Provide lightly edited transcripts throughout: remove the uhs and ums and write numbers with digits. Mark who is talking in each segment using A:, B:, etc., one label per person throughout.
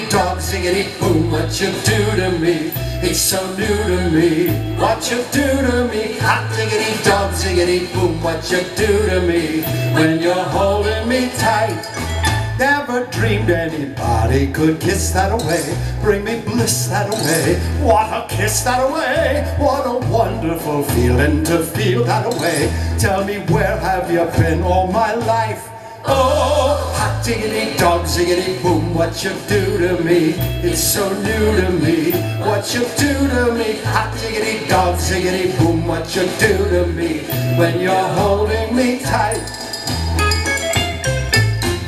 A: diggity dog, ziggity boom, what you do to me? It's so new to me, what you do to me. Hot diggity dog, ziggity boom, what you do to me when you're holding me tight. Never dreamed anybody could kiss that away, bring me bliss that away. What a kiss that away, what a wonderful feeling to feel that away. Tell me, where have you been all my life? Oh, hot diggity dog, ziggity boom, what you do to me? It's so new to me, what you do to me. Hot diggity dog, ziggity boom, what you do to me when you're holding me tight.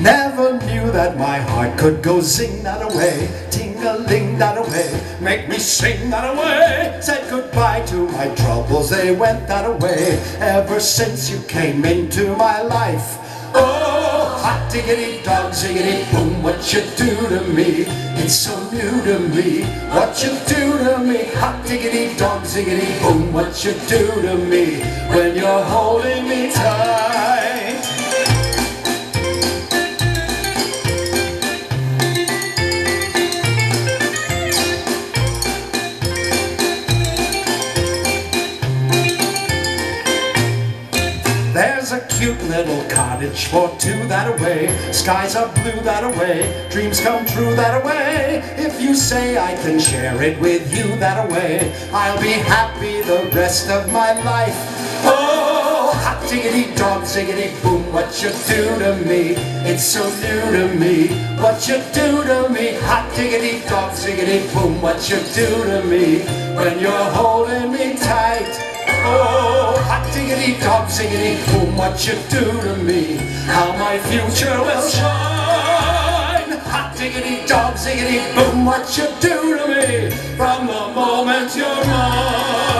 A: Never knew that my heart could go zing that away, ting-a-ling that away, make me sing that away. Said goodbye to my troubles, they went that away, ever since you came into my life. Oh, hot diggity dog, ziggity boom, what you do to me? It's so new to me, what you do to me? Hot diggity dog, ziggity boom, what you do to me when you're holding me tight. There's a cute little cottage for two that away, skies are blue that away, dreams come true that away. If you say I can share it with you that away, I'll be happy the rest of my life. Oh, hot diggity dog, ziggity boom, what you do to me? It's so new to me, what you do to me? Hot diggity dog, ziggity boom, what you do to me when you're holding me tight. Oh, hot diggity dog, ziggity boom, what you do to me? How my future will shine. Hot diggity dog, ziggity boom, what you do to me? From the moment you're mine.